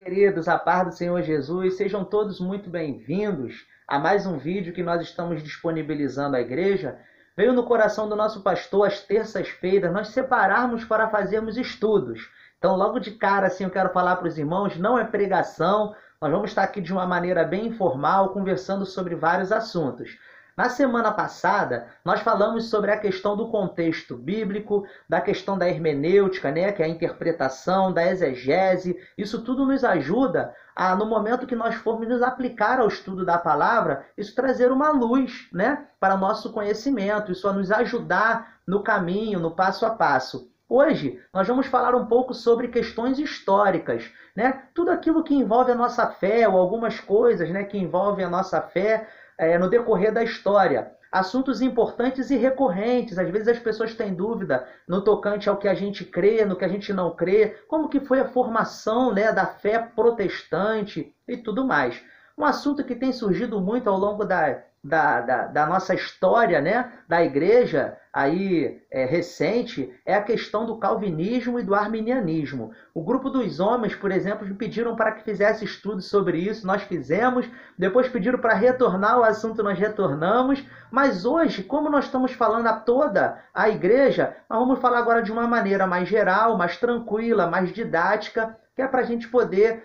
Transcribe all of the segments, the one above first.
Queridos, a paz do Senhor Jesus, sejam todos muito bem-vindos a mais um vídeo que nós estamos disponibilizando à igreja. Veio no coração do nosso pastor, às terças-feiras, nós separarmos para fazermos estudos. Então, logo de cara, assim, eu quero falar para os irmãos, não é pregação, nós vamos estar aqui de uma maneira bem informal, conversando sobre vários assuntos. Na semana passada, nós falamos sobre a questão do contexto bíblico, da questão da hermenêutica, né, que é a interpretação, da exegese. Isso tudo nos ajuda a, no momento que nós formos nos aplicar ao estudo da palavra, isso trazer uma luz, né, para o nosso conhecimento, isso a nos ajudar no caminho, no passo a passo. Hoje, nós vamos falar um pouco sobre questões históricas, né? Tudo aquilo que envolve a nossa fé, ou algumas coisas, né, que envolvem a nossa fé, no decorrer da história. Assuntos importantes e recorrentes. Às vezes as pessoas têm dúvida no tocante ao que a gente crê, no que a gente não crê, como que foi a formação, né, da fé protestante e tudo mais. Um assunto que tem surgido muito ao longo da nossa história, né, da igreja aí, recente, é a questão do calvinismo e do arminianismo. O grupo dos homens, por exemplo, me pediram para que fizesse estudos sobre isso, nós fizemos, depois pediram para retornar o assunto, nós retornamos, mas hoje, como nós estamos falando a toda a igreja, nós vamos falar agora de uma maneira mais geral, mais tranquila, mais didática, que é para a gente poder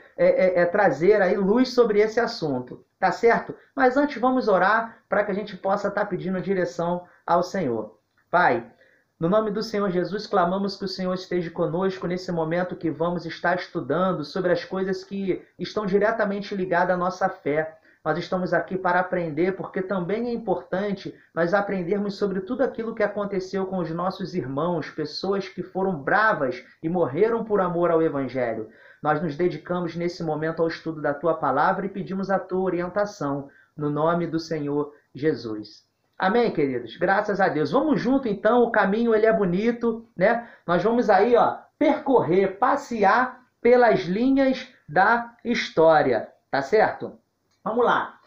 trazer aí luz sobre esse assunto, tá certo? Mas antes vamos orar para que a gente possa estar pedindo direção ao Senhor. Pai, no nome do Senhor Jesus, clamamos que o Senhor esteja conosco nesse momento que vamos estar estudando sobre as coisas que estão diretamente ligadas à nossa fé. Nós estamos aqui para aprender, porque também é importante nós aprendermos sobre tudo aquilo que aconteceu com os nossos irmãos, pessoas que foram bravas e morreram por amor ao Evangelho. Nós nos dedicamos nesse momento ao estudo da Tua Palavra e pedimos a Tua orientação, no nome do Senhor Jesus. Amém, queridos? Graças a Deus. Vamos junto, então, o caminho ele é bonito, né? Nós vamos aí, percorrer, passear pelas linhas da história, tá certo? Vamos lá.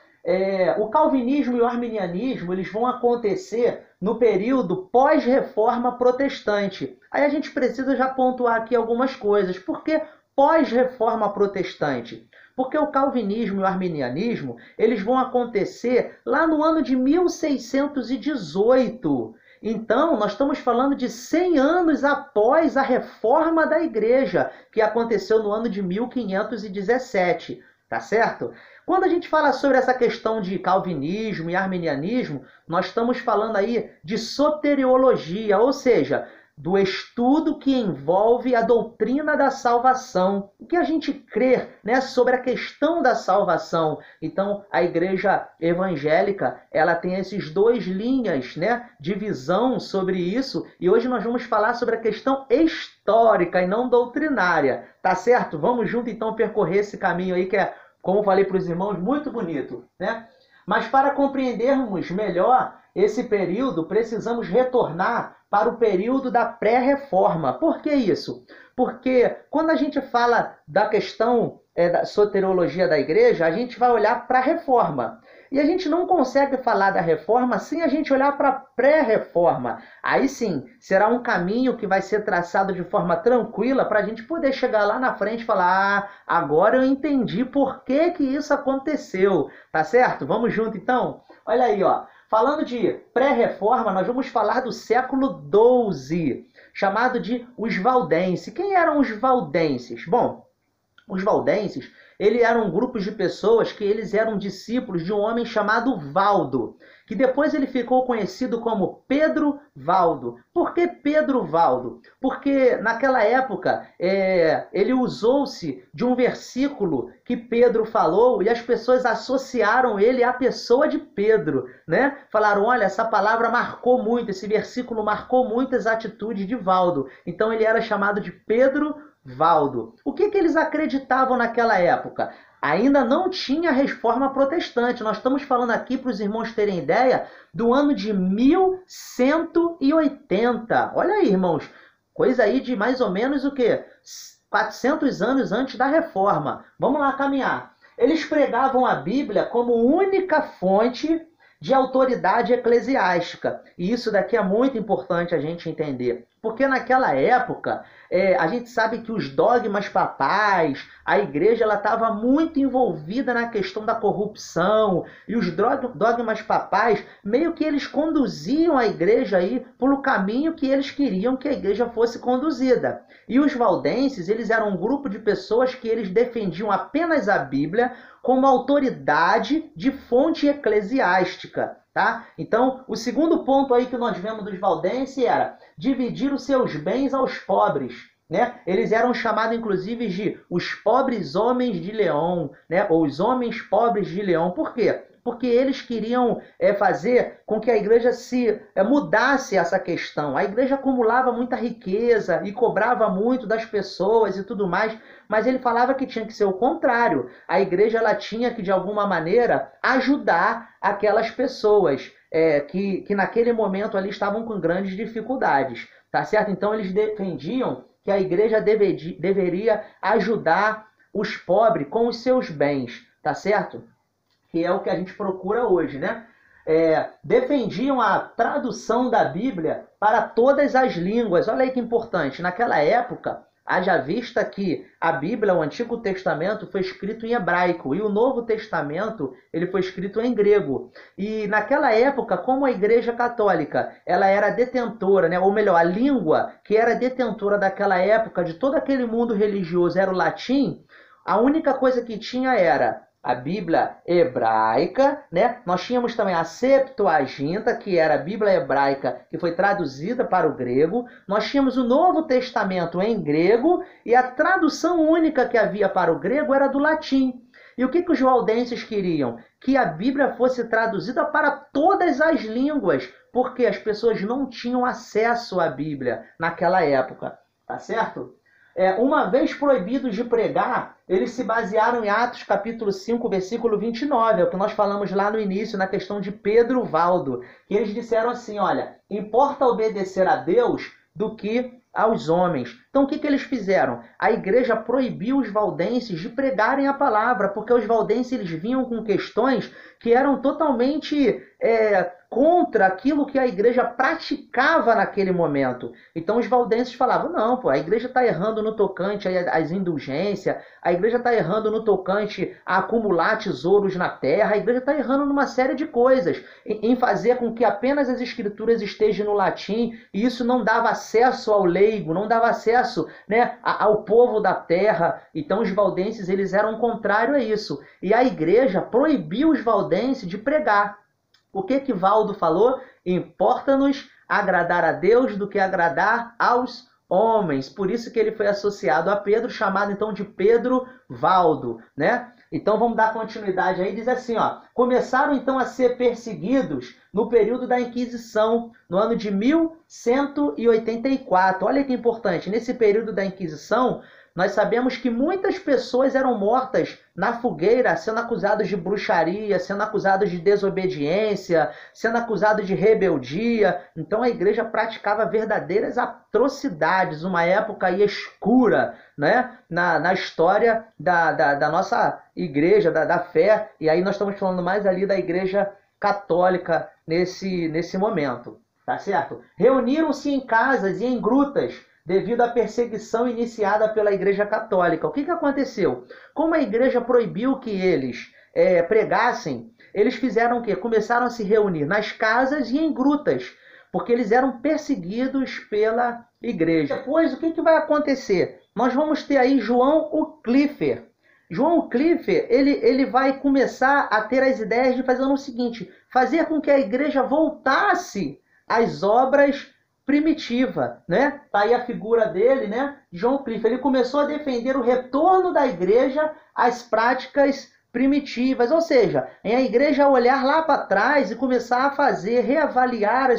O calvinismo e o arminianismo eles vão acontecer no período pós-reforma protestante. Aí a gente precisa já pontuar aqui algumas coisas. Por que pós-reforma protestante? Porque o calvinismo e o arminianismo eles vão acontecer lá no ano de 1618. Então, nós estamos falando de 100 anos após a reforma da igreja, que aconteceu no ano de 1517. Tá certo? Quando a gente fala sobre essa questão de calvinismo e arminianismo, nós estamos falando aí de soteriologia, ou seja, do estudo que envolve a doutrina da salvação. O que a gente crê, né, sobre a questão da salvação. Então, a igreja evangélica, ela tem esses dois linhas, né, de visão sobre isso. E hoje nós vamos falar sobre a questão histórica e não doutrinária. Tá certo? Vamos junto, então, percorrer esse caminho aí que é, como eu falei para os irmãos, muito bonito, né? Mas para compreendermos melhor esse período, precisamos retornar para o período da pré-reforma. Por que isso? Porque quando a gente fala da questão da soteriologia da igreja, a gente vai olhar para a reforma. E a gente não consegue falar da reforma sem a gente olhar para a pré-reforma. Aí sim, será um caminho que vai ser traçado de forma tranquila para a gente poder chegar lá na frente e falar: agora eu entendi por que que isso aconteceu. Tá certo? Vamos junto então? Olha aí, falando de pré-reforma, nós vamos falar do século XII, chamado de os valdenses. Quem eram os valdenses? Bom, os valdenses, eles eram grupos de pessoas que eles eram discípulos de um homem chamado Valdo, que depois ele ficou conhecido como Pedro Valdo. Por que Pedro Valdo? Porque naquela época ele usou-se de um versículo que Pedro falou e as pessoas associaram ele à pessoa de Pedro, né? Falaram: olha, essa palavra marcou muito, esse versículo marcou muitas atitudes de Valdo. Então ele era chamado de Pedro Valdo. O que eles acreditavam naquela época? Ainda não tinha reforma protestante. Nós estamos falando aqui, para os irmãos terem ideia, do ano de 1180. Olha aí, irmãos, coisa aí de mais ou menos o quê? 400 anos antes da reforma. Vamos lá caminhar. Eles pregavam a Bíblia como única fonte de autoridade eclesiástica. E isso daqui é muito importante a gente entender. Porque naquela época, a gente sabe que os dogmas papais, a igreja estava muito envolvida na questão da corrupção, e os dogmas papais, meio que eles conduziam a igreja aí pelo caminho que eles queriam que a igreja fosse conduzida. E os valdenses, eles eram um grupo de pessoas que eles defendiam apenas a Bíblia como autoridade de fonte eclesiástica. Tá? Então, o segundo ponto aí que nós vemos dos valdenses era dividir os seus bens aos pobres. Né? Eles eram chamados, inclusive, de os pobres homens de Leão, né? Ou os homens pobres de Leão. Por quê? Porque eles queriam fazer com que a igreja se mudasse essa questão. A igreja acumulava muita riqueza e cobrava muito das pessoas e tudo mais, mas ele falava que tinha que ser o contrário. A igreja ela tinha que, de alguma maneira, ajudar aquelas pessoas que naquele momento ali estavam com grandes dificuldades. Tá certo? Então eles defendiam que a igreja deveria ajudar os pobres com os seus bens. Tá certo? Que é o que a gente procura hoje, né? Defendiam a tradução da Bíblia para todas as línguas. Olha aí que importante. Naquela época, haja vista que a Bíblia, o Antigo Testamento, foi escrito em hebraico e o Novo Testamento ele foi escrito em grego. E naquela época, como a Igreja Católica ela era detentora, né? Ou melhor, a língua que era detentora daquela época de todo aquele mundo religioso era o latim, a única coisa que tinha era a Bíblia hebraica, né? Nós tínhamos também a Septuaginta, que era a Bíblia hebraica, que foi traduzida para o grego. Nós tínhamos o Novo Testamento em grego e a tradução única que havia para o grego era do latim. E o que os valdenses queriam? Que a Bíblia fosse traduzida para todas as línguas, porque as pessoas não tinham acesso à Bíblia naquela época, tá certo? Uma vez proibidos de pregar, eles se basearam em Atos capítulo 5, versículo 29, é o que nós falamos lá no início, na questão de Pedro Valdo, que eles disseram assim, olha, importa obedecer a Deus do que aos homens. Então o que eles fizeram? A igreja proibiu os valdenses de pregarem a palavra, porque os valdenses eles vinham com questões que eram totalmente contra aquilo que a igreja praticava naquele momento. Então os valdenses falavam, não, pô, a igreja está errando no tocante às indulgências, a igreja está errando no tocante a acumular tesouros na terra, a igreja está errando numa série de coisas, em fazer com que apenas as escrituras estejam no latim, e isso não dava acesso ao leigo, não dava acesso, né, ao povo da terra. Então os valdenses eles eram contrários a isso. E a igreja proibiu os valdenses de pregar. O que Valdo falou? Importa-nos agradar a Deus do que agradar aos homens. Por isso que ele foi associado a Pedro, chamado então de Pedro Valdo, né? Então vamos dar continuidade aí, diz assim, ó, começaram então a ser perseguidos no período da Inquisição, no ano de 1184. Olha que importante, nesse período da Inquisição, nós sabemos que muitas pessoas eram mortas na fogueira, sendo acusadas de bruxaria, sendo acusadas de desobediência, sendo acusadas de rebeldia. Então a igreja praticava verdadeiras atrocidades, uma época aí escura, né? na história da nossa igreja, da fé. E aí nós estamos falando mais ali da igreja católica nesse momento, tá certo? Reuniram-se em casas e em grutas, devido à perseguição iniciada pela Igreja Católica. O que aconteceu? Como a igreja proibiu que eles pregassem, eles fizeram o quê? Começaram a se reunir nas casas e em grutas, porque eles eram perseguidos pela igreja. Depois, o que vai acontecer? Nós vamos ter aí João Wycliffe. João Wycliffe, ele vai começar a ter as ideias de fazer o seguinte, fazer com que a igreja voltasse às obras primitiva, né? Tá aí a figura dele, né? João Wycliffe. Ele começou a defender o retorno da igreja às práticas primitivas, ou seja, em a igreja olhar lá para trás e começar a fazer, reavaliar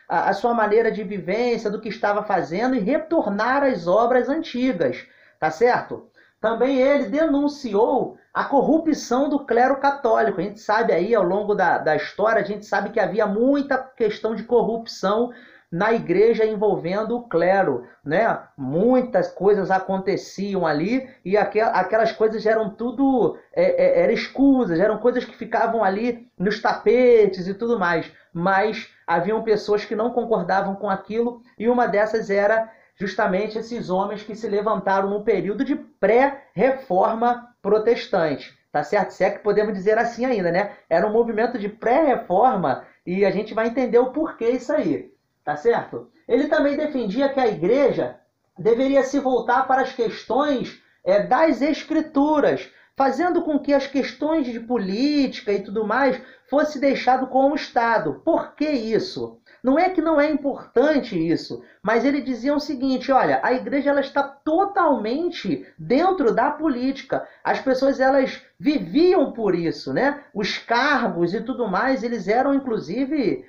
a sua maneira de vivência, do que estava fazendo e retornar às obras antigas, tá certo? Também ele denunciou a corrupção do clero católico. A gente sabe aí, ao longo da história, a gente sabe que havia muita questão de corrupção na igreja envolvendo o clero, né? Muitas coisas aconteciam ali e aquelas coisas eram tudo eram escusas, eram coisas que ficavam ali nos tapetes e tudo mais, mas haviam pessoas que não concordavam com aquilo e uma dessas era justamente esses homens que se levantaram no período de pré-reforma protestante, tá certo? Se é que podemos dizer assim ainda, né? Era um movimento de pré-reforma e a gente vai entender o porquê isso aí, tá certo? Ele também defendia que a igreja deveria se voltar para as questões das escrituras, fazendo com que as questões de política e tudo mais fosse deixado com o Estado. Por que isso? Não é que não é importante isso, mas ele dizia o seguinte, olha, a igreja ela está totalmente dentro da política. As pessoas elas viviam por isso, né? Os cargos e tudo mais, eles eram inclusive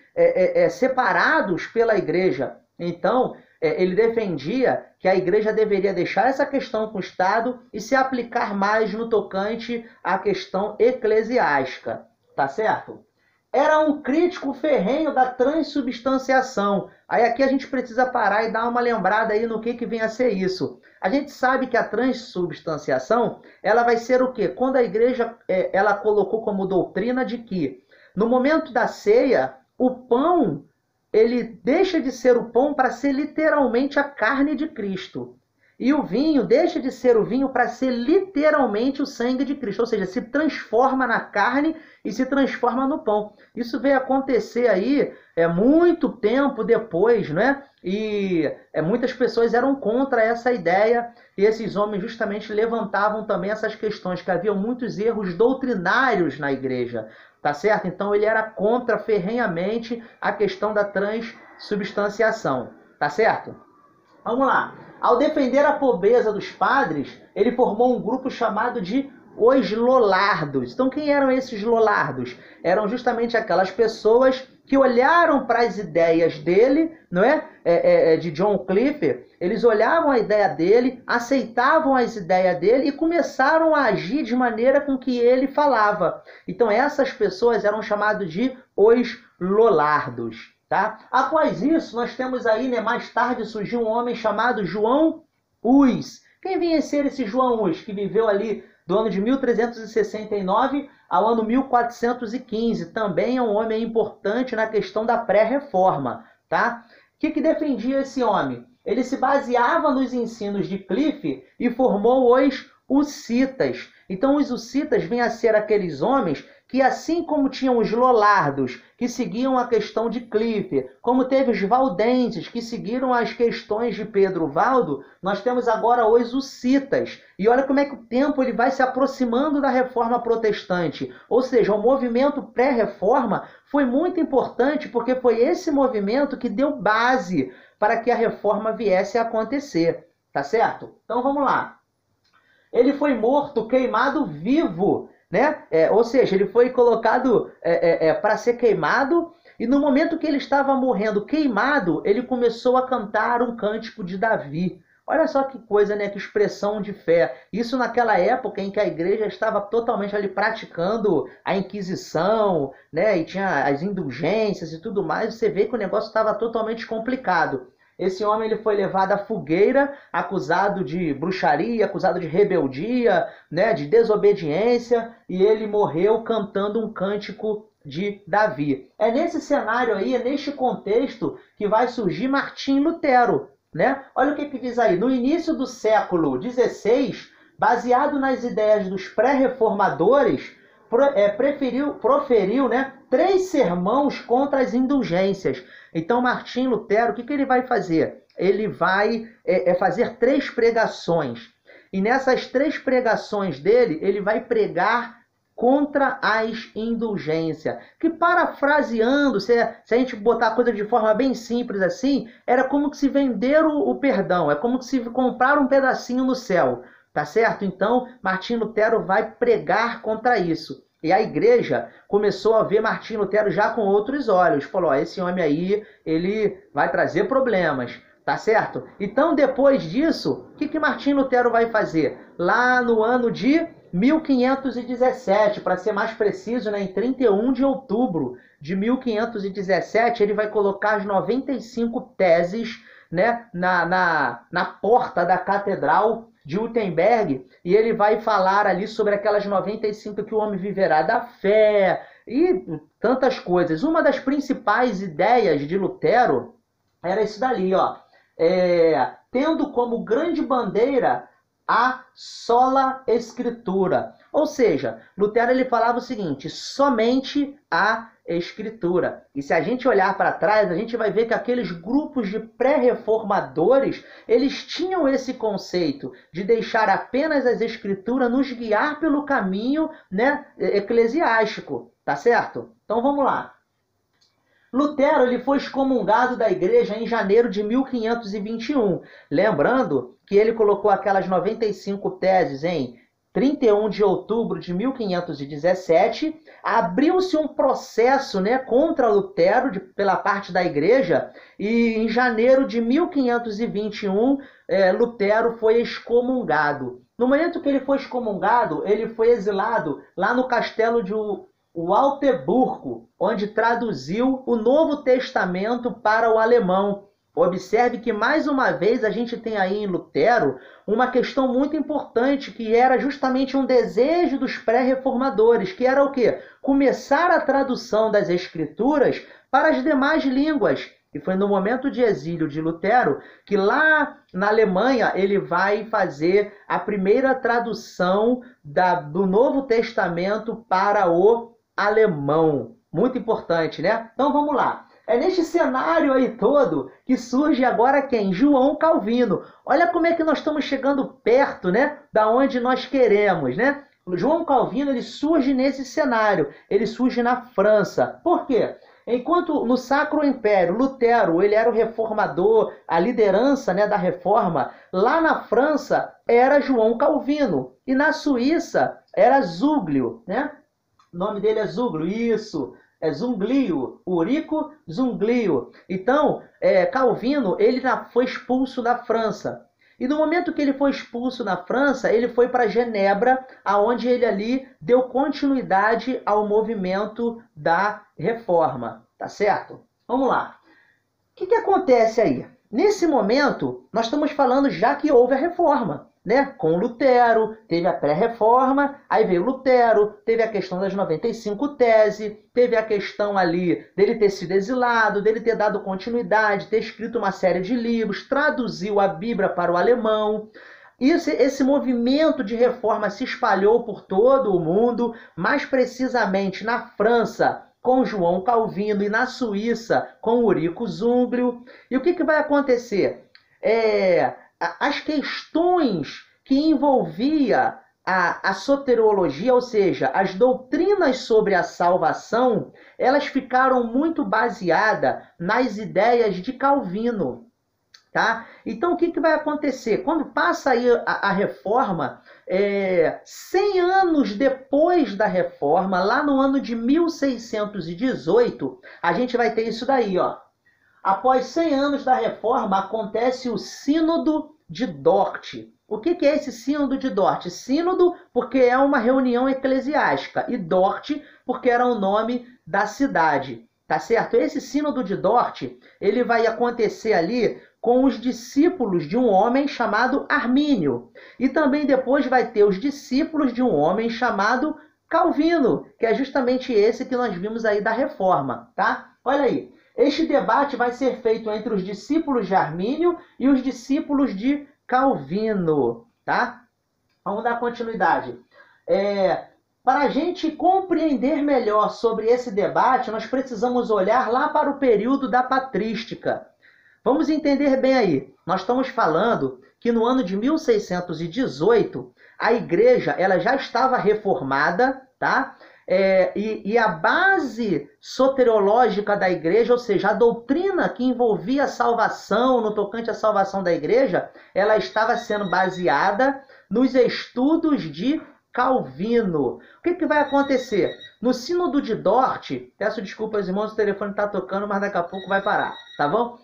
separados pela igreja. Então, ele defendia que a igreja deveria deixar essa questão com o Estado e se aplicar mais no tocante à questão eclesiástica, tá certo? Era um crítico ferrenho da transubstanciação. Aí aqui a gente precisa parar e dar uma lembrada aí no que vem a ser isso. A gente sabe que a transubstanciação, ela vai ser o quê? Quando a igreja ela colocou como doutrina de que no momento da ceia, o pão, ele deixa de ser o pão para ser literalmente a carne de Cristo. E o vinho deixa de ser o vinho para ser literalmente o sangue de Cristo. Ou seja, se transforma na carne e se transforma no pão. Isso veio acontecer aí muito tempo depois, né? E muitas pessoas eram contra essa ideia. E esses homens justamente levantavam também essas questões, que havia muitos erros doutrinários na igreja. Tá certo? Então ele era contra ferrenhamente a questão da transubstanciação. Tá certo? Vamos lá. Ao defender a pobreza dos padres, ele formou um grupo chamado de os Lollardos. Então, quem eram esses Lollardos? Eram justamente aquelas pessoas que olharam para as ideias dele, não é? De John Wycliffe. Eles olhavam a ideia dele, aceitavam as ideias dele e começaram a agir de maneira com que ele falava. Então, essas pessoas eram chamadas de os Lollardos. Tá? Após isso, nós temos aí, né, mais tarde surgiu um homem chamado João Hus. Quem vinha ser esse João Hus, que viveu ali do ano de 1369 ao ano 1415? Também é um homem importante na questão da pré-reforma. Tá? O que defendia esse homem? Ele se baseava nos ensinos de Wycliffe e formou os hussitas. Então, os hussitas vêm a ser aqueles homens que, assim como tinham os Lollardos, que seguiam a questão de Wycliffe, como teve os valdenses, que seguiram as questões de Pedro Valdo, nós temos agora os hussitas. E olha como é que o tempo ele vai se aproximando da reforma protestante. Ou seja, o movimento pré-reforma foi muito importante, porque foi esse movimento que deu base para que a reforma viesse a acontecer. Tá certo? Então vamos lá. Ele foi morto, queimado vivo, né? Ou seja, ele foi colocado para ser queimado, e no momento que ele estava morrendo queimado, ele começou a cantar um cântico de Davi. Olha só que coisa, né? Que expressão de fé. Isso naquela época em que a igreja estava totalmente ali praticando a Inquisição, né? E tinha as indulgências e tudo mais. Você vê que o negócio estava totalmente complicado. Esse homem ele foi levado à fogueira, acusado de bruxaria, acusado de rebeldia, né, de desobediência, e ele morreu cantando um cântico de Davi. É nesse cenário aí, é neste contexto que vai surgir Martim Lutero, né? Olha o que diz aí. No início do século XVI, baseado nas ideias dos pré-reformadores, proferiu, né, 3 sermões contra as indulgências. Então, Martim Lutero, o que ele vai fazer? Ele vai fazer 3 pregações. E nessas 3 pregações dele, ele vai pregar contra as indulgências. Que, parafraseando, se a gente botar a coisa de forma bem simples assim, era como que se vender o perdão, é como que se comprar um pedacinho no céu. Tá certo? Então, Martim Lutero vai pregar contra isso. E a igreja começou a ver Martim Lutero já com outros olhos. Falou, esse homem aí, ele vai trazer problemas. Tá certo? Então, depois disso, o que Martim Lutero vai fazer? Lá no ano de 1517, para ser mais preciso, né, em 31 de outubro de 1517, ele vai colocar as 95 teses, né, na porta da Catedral de Wittenberg, e ele vai falar ali sobre aquelas 95 que o homem viverá da fé e tantas coisas. Uma das principais ideias de Lutero era isso dali, ó, tendo como grande bandeira a sola escritura. Ou seja, Lutero ele falava o seguinte: somente a Escritura. E se a gente olhar para trás, a gente vai ver que aqueles grupos de pré-reformadores, eles tinham esse conceito de deixar apenas as Escrituras nos guiar pelo caminho, né, eclesiástico, tá certo? Então vamos lá. Lutero ele foi excomungado da igreja em janeiro de 1521. Lembrando que ele colocou aquelas 95 teses em 31 de outubro de 1517, abriu-se um processo, né, contra Lutero pela parte da igreja, e em janeiro de 1521, Lutero foi excomungado. No momento que ele foi excomungado, ele foi exilado lá no castelo de Altenburgo, onde traduziu o Novo Testamento para o alemão. Observe que, mais uma vez, a gente tem aí em Lutero uma questão muito importante, que era justamente um desejo dos pré-reformadores, que era o quê? Começar a tradução das Escrituras para as demais línguas. E foi no momento de exílio de Lutero que lá na Alemanha ele vai fazer a primeira tradução do Novo Testamento para o alemão. Muito importante, né? Então vamos lá. É neste cenário aí todo que surge agora quem? João Calvino. Olha como é que nós estamos chegando perto, né, da onde nós queremos, né? João Calvino ele surge nesse cenário. Ele surge na França. Por quê? Enquanto no Sacro Império, Lutero ele era o reformador, a liderança, né, da reforma, lá na França era João Calvino. E na Suíça era Zuglio, né? O nome dele é Zuglio, isso. É Zuglio, Eurico Zuglio. Então, Calvino ele foi expulso da França. E no momento que ele foi expulso da França, ele foi para Genebra, aonde ele ali deu continuidade ao movimento da reforma. Tá certo? Vamos lá. O que acontece aí? Nesse momento, nós estamos falando já que houve a reforma, né? Com Lutero, teve a pré-reforma, aí veio Lutero, teve a questão das 95 teses, teve a questão ali dele ter sido exilado, dele ter dado continuidade, ter escrito uma série de livros, traduziu a Bíblia para o alemão. Esse movimento de reforma se espalhou por todo o mundo, mais precisamente na França, com João Calvino, e na Suíça, com Eurico Zuglio. E o que vai acontecer? As questões que envolvia a soteriologia, ou seja, as doutrinas sobre a salvação, elas ficaram muito baseadas nas ideias de Calvino. Tá? Então, o que vai acontecer? Quando passa aí a reforma, 100 anos depois da reforma, lá no ano de 1618, a gente vai ter isso daí, ó. Após 100 anos da reforma, acontece o Sínodo de Dort. O que é esse Sínodo de Dort? Sínodo porque é uma reunião eclesiástica, e Dort porque era o nome da cidade. Tá certo? Esse Sínodo de Dort, ele vai acontecer ali com os discípulos de um homem chamado Armínio. E também depois vai ter os discípulos de um homem chamado Calvino, que é justamente esse que nós vimos aí da reforma, tá? Olha aí. Este debate vai ser feito entre os discípulos de Armínio e os discípulos de Calvino, tá? Vamos dar continuidade. Para a gente compreender melhor sobre esse debate, nós precisamos olhar lá para o período da patrística. Vamos entender bem aí. Nós estamos falando que no ano de 1618, a igreja ela já estava reformada, tá? E a base soteriológica da igreja, ou seja, a doutrina que envolvia a salvação, no tocante à salvação da igreja, ela estava sendo baseada nos estudos de Calvino. O que vai acontecer? No Sínodo de Dort, peço desculpas, irmãos, o telefone está tocando, mas daqui a pouco vai parar, tá bom?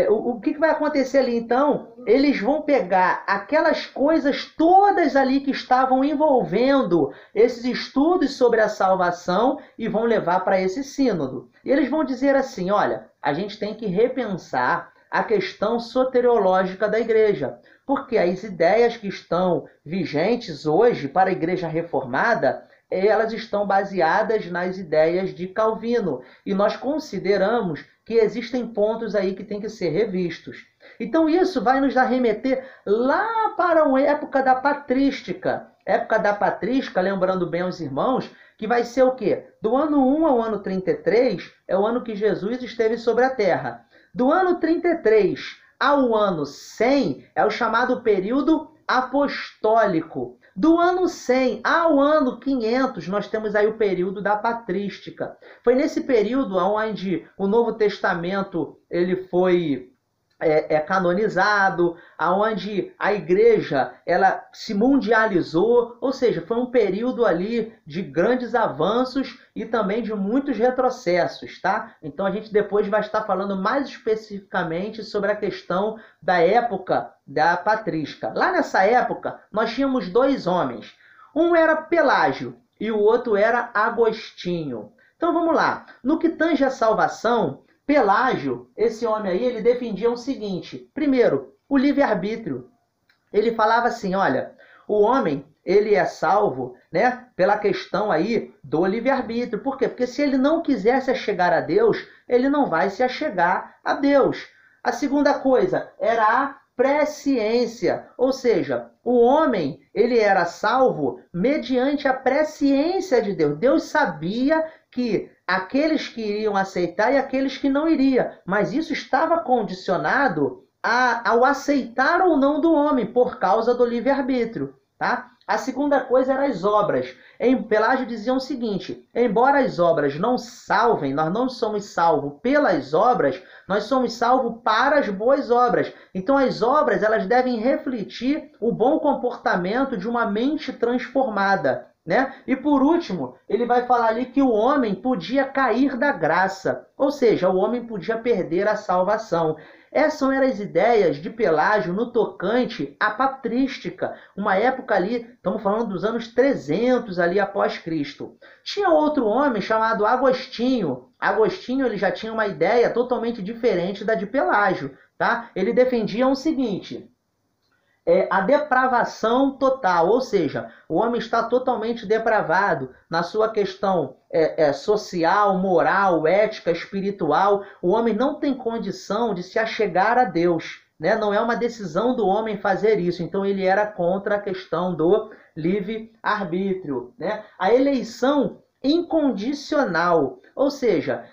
O que vai acontecer ali então? Eles vão pegar aquelas coisas todas ali que estavam envolvendo esses estudos sobre a salvação e vão levar para esse sínodo. E eles vão dizer assim, olha, a gente tem que repensar a questão soteriológica da igreja, porque as ideias que estão vigentes hoje para a igreja reformada, elas estão baseadas nas ideias de Calvino, e nós consideramos que existem pontos aí que têm que ser revistos. Então isso vai nos remeter lá para a época da patrística. Época da patrística, lembrando bem aos irmãos, que vai ser o quê? Do ano 1 ao ano 33, é o ano que Jesus esteve sobre a terra. Do ano 33 ao ano 100, é o chamado período apostólico. Do ano 100 ao ano 500, nós temos aí o período da patrística. Foi nesse período onde o Novo Testamento ele foi canonizado, aonde a igreja ela se mundializou, ou seja, foi um período ali de grandes avanços e também de muitos retrocessos, tá? Então a gente depois vai estar falando mais especificamente sobre a questão da época da patrística. Lá nessa época, nós tínhamos dois homens. Um era Pelágio e o outro era Agostinho. Então vamos lá. No que tange a salvação, Pelágio, esse homem aí, ele defendia o seguinte. Primeiro, o livre-arbítrio. Ele falava assim, olha, o homem, ele é salvo, né, pela questão aí do livre-arbítrio. Por quê? Porque se ele não quiser se achegar a Deus, ele não vai se achegar a Deus. A segunda coisa era a presciência, ou seja, o homem, ele era salvo mediante a presciência de Deus. Deus sabia que aqueles que iriam aceitar e aqueles que não iriam, mas isso estava condicionado ao aceitar ou não do homem, por causa do livre-arbítrio, tá? A segunda coisa era as obras. Em Pelágio diziam o seguinte, embora as obras não salvem, nós não somos salvos pelas obras, nós somos salvos para as boas obras. Então as obras elas devem refletir o bom comportamento de uma mente transformada, né? E por último, ele vai falar ali que o homem podia cair da graça, ou seja, o homem podia perder a salvação. Essas eram as ideias de Pelágio no tocante à patrística, uma época ali, estamos falando dos anos 300 ali após Cristo. Tinha outro homem chamado Agostinho. Agostinho ele já tinha uma ideia totalmente diferente da de Pelágio, tá? Ele defendia o seguinte: a depravação total, ou seja, o homem está totalmente depravado na sua questão social, moral, ética, espiritual. O homem não tem condição de se achegar a Deus, né? Não é uma decisão do homem fazer isso. Então ele era contra a questão do livre-arbítrio, né? A eleição incondicional, ou seja,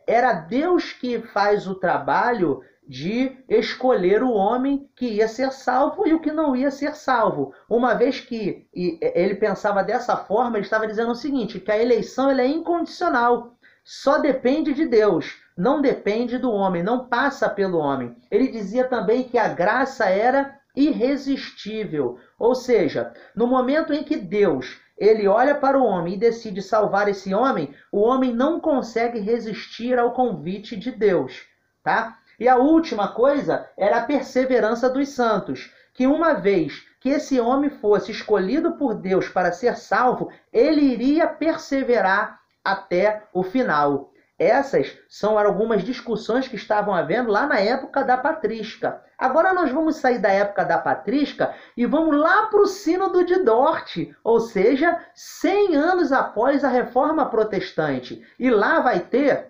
era Deus que faz o trabalho de escolher o homem que ia ser salvo e o que não ia ser salvo. Uma vez que ele pensava dessa forma, ele estava dizendo o seguinte, que a eleição ela é incondicional, só depende de Deus, não depende do homem, não passa pelo homem. Ele dizia também que a graça era irresistível, ou seja, no momento em que Deus ele olha para o homem e decide salvar esse homem, o homem não consegue resistir ao convite de Deus, tá? E a última coisa era a perseverança dos santos, que uma vez que esse homem fosse escolhido por Deus para ser salvo, ele iria perseverar até o final. Essas são algumas discussões que estavam havendo lá na época da patrística. Agora nós vamos sair da época da patrística e vamos lá para o Sínodo de Dort, ou seja, 100 anos após a Reforma Protestante. E lá vai ter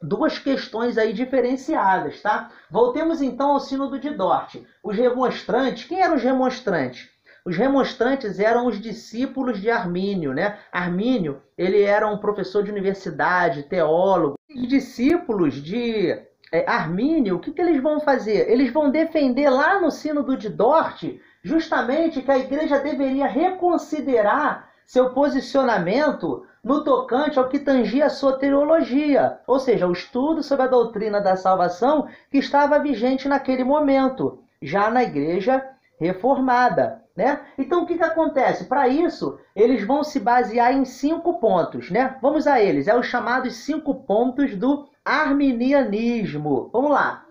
duas questões aí diferenciadas, tá? Voltemos então ao Sínodo de Dort. Os remonstrantes, quem eram os remonstrantes? Os remonstrantes eram os discípulos de Armínio, né? Armínio, ele era um professor de universidade, teólogo. Os discípulos de Armínio, o que eles vão fazer? Eles vão defender lá no Sínodo de Dort justamente que a igreja deveria reconsiderar seu posicionamento no tocante ao que tangia a soteriologia, ou seja, o estudo sobre a doutrina da salvação que estava vigente naquele momento, já na igreja reformada, né? Então o que acontece? Para isso, eles vão se basear em 5 pontos, né? Vamos a eles, os chamados 5 pontos do arminianismo. Vamos lá.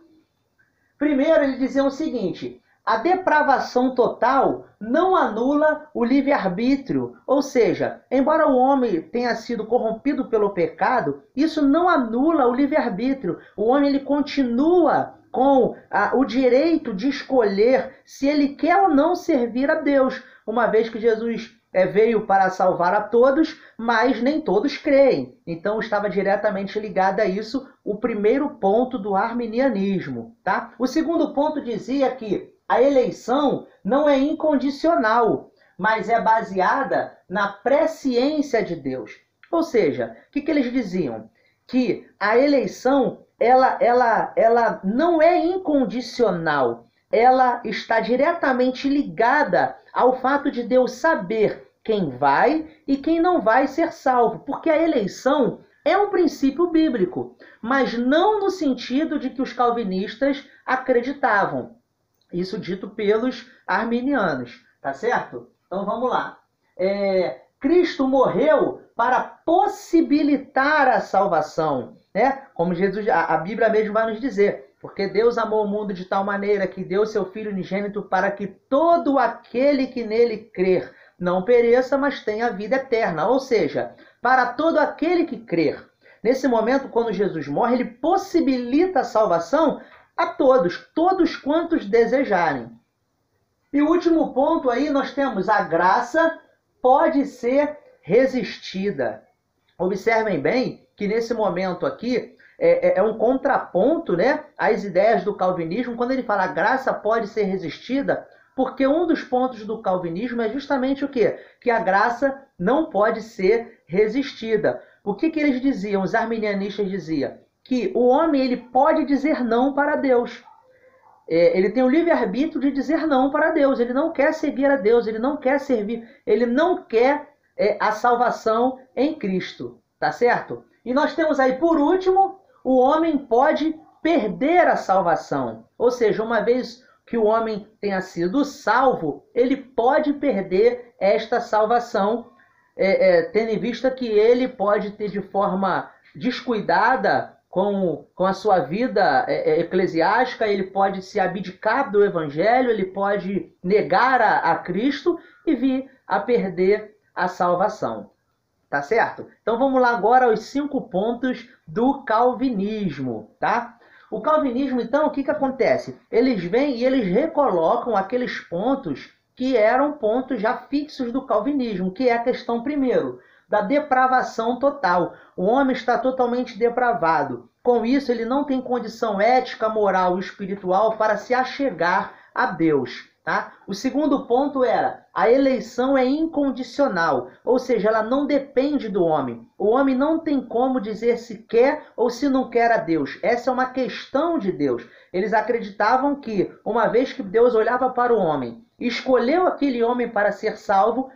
Primeiro, eles diziam o seguinte: a depravação total não anula o livre-arbítrio. Ou seja, embora o homem tenha sido corrompido pelo pecado, isso não anula o livre-arbítrio. O homem ele continua com o direito de escolher se ele quer ou não servir a Deus, uma vez que Jesus veio para salvar a todos, mas nem todos creem. Então estava diretamente ligado a isso o primeiro ponto do arminianismo. Tá? O segundo ponto dizia que a eleição não é incondicional, mas é baseada na presciência de Deus. Ou seja, o que eles diziam? Que a eleição ela não é incondicional, ela está diretamente ligada ao fato de Deus saber quem vai e quem não vai ser salvo, porque a eleição é um princípio bíblico, mas não no sentido de que os calvinistas acreditavam. Isso dito pelos arminianos, tá certo? Então vamos lá. Cristo morreu para possibilitar a salvação, né? Como Jesus, a Bíblia mesmo vai nos dizer. Porque Deus amou o mundo de tal maneira que deu seu Filho unigênito para que todo aquele que nele crer não pereça, mas tenha vida eterna. Ou seja, para todo aquele que crer. Nesse momento, quando Jesus morre, ele possibilita a salvação a todos quantos desejarem. E o último ponto aí, nós temos a graça pode ser resistida. Observem bem que nesse momento aqui, é um contraponto, né, às ideias do calvinismo, quando ele fala a graça pode ser resistida, porque um dos pontos do calvinismo é justamente o quê? Que a graça não pode ser resistida. O que eles diziam? Os arminianistas diziam que o homem ele pode dizer não para Deus. Ele tem o livre-arbítrio de dizer não para Deus. Ele não quer seguir a Deus, ele não quer servir, ele não quer a salvação em Cristo. Tá certo? E nós temos aí, por último, o homem pode perder a salvação. Ou seja, uma vez que o homem tenha sido salvo, ele pode perder esta salvação, tendo em vista que ele pode ter de forma descuidada com a sua vida eclesiástica, ele pode se abdicar do evangelho, ele pode negar a Cristo e vir a perder a salvação. Tá certo? Então vamos lá agora aos 5 pontos do calvinismo, tá? O calvinismo, então, o que acontece? Eles vêm e eles recolocam aqueles pontos que eram pontos já fixos do calvinismo, que é a questão, primeiro, da depravação total. O homem está totalmente depravado. Com isso, ele não tem condição ética, moral e espiritual para se achegar a Deus. Tá? O segundo ponto era, a eleição é incondicional, ou seja, ela não depende do homem. O homem não tem como dizer se quer ou se não quer a Deus. Essa é uma questão de Deus. Eles acreditavam que, uma vez que Deus olhava para o homem, escolheu aquele homem para ser salvo,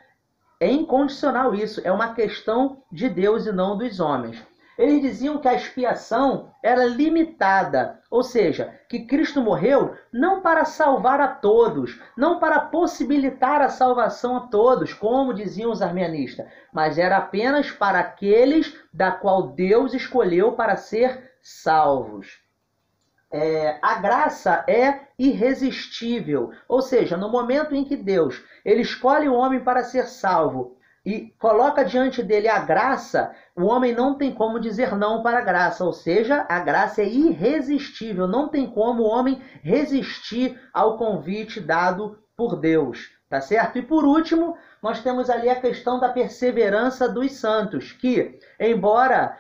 é incondicional isso, é uma questão de Deus e não dos homens. Eles diziam que a expiação era limitada, ou seja, que Cristo morreu não para salvar a todos, não para possibilitar a salvação a todos, como diziam os arminianistas, mas era apenas para aqueles da qual Deus escolheu para ser salvos. A graça é irresistível, ou seja, no momento em que Deus ele escolhe o homem para ser salvo, e coloca diante dele a graça, o homem não tem como dizer não para a graça, ou seja, a graça é irresistível, não tem como o homem resistir ao convite dado por Deus, tá certo? E por último, nós temos ali a questão da perseverança dos santos, que, embora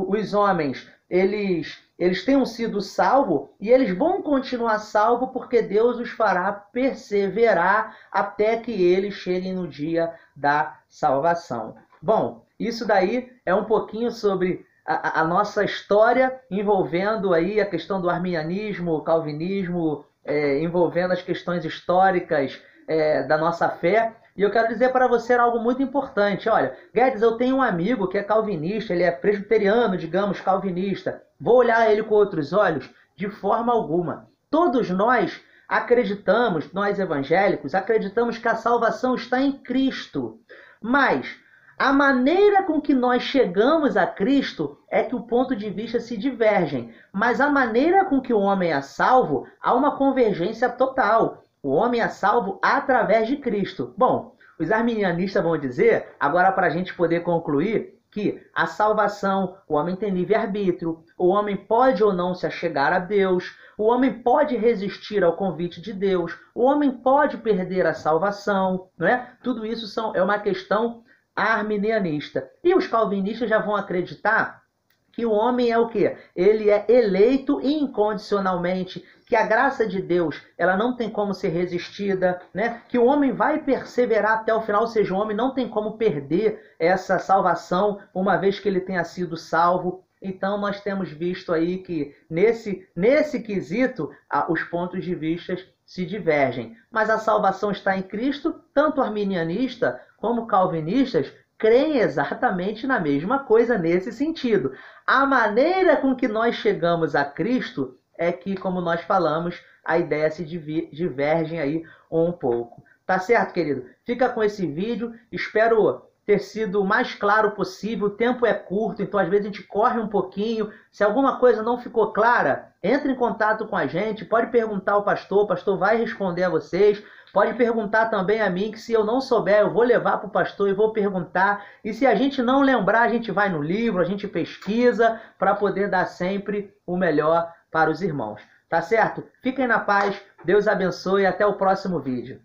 os homens eles tenham sido salvos e eles vão continuar salvos porque Deus os fará perseverar até que eles cheguem no dia da salvação. Bom, isso daí é um pouquinho sobre a nossa história envolvendo aí a questão do arminianismo, o calvinismo, envolvendo as questões históricas da nossa fé. E eu quero dizer para você algo muito importante. Olha, Guedes, eu tenho um amigo que é calvinista, ele é presbiteriano, digamos, calvinista. Vou olhar ele com outros olhos? De forma alguma. Todos nós acreditamos, nós evangélicos, acreditamos que a salvação está em Cristo. Mas A maneira com que nós chegamos a Cristo é que o ponto de vista se divergem, mas a maneira com que o homem é salvo, há uma convergência total. O homem é salvo através de Cristo. Bom, os arminianistas vão dizer, agora para a gente poder concluir, que a salvação, o homem tem livre-arbítrio, o homem pode ou não se achegar a Deus, o homem pode resistir ao convite de Deus, o homem pode perder a salvação, não é? Tudo isso é uma questão arminianista. E os calvinistas já vão acreditar que o homem é o quê? Ele é eleito incondicionalmente, que a graça de Deus ela não tem como ser resistida, né? Que o homem vai perseverar até o final, ou seja, o homem não tem como perder essa salvação uma vez que ele tenha sido salvo. Então nós temos visto aí que nesse quesito os pontos de vista se divergem. Mas a salvação está em Cristo, tanto arminianista como calvinistas creem exatamente na mesma coisa nesse sentido. A maneira com que nós chegamos a Cristo é que, como nós falamos, a ideia se diverge aí um pouco. Tá certo, querido? Fica com esse vídeo. Espero ter sido o mais claro possível. O tempo é curto, então às vezes a gente corre um pouquinho. Se alguma coisa não ficou clara, entre em contato com a gente. Pode perguntar ao pastor, o pastor vai responder a vocês. Pode perguntar também a mim, que se eu não souber, eu vou levar para o pastor e vou perguntar. E se a gente não lembrar, a gente vai no livro, a gente pesquisa para poder dar sempre o melhor para os irmãos. Tá certo? Fiquem na paz, Deus abençoe e até o próximo vídeo.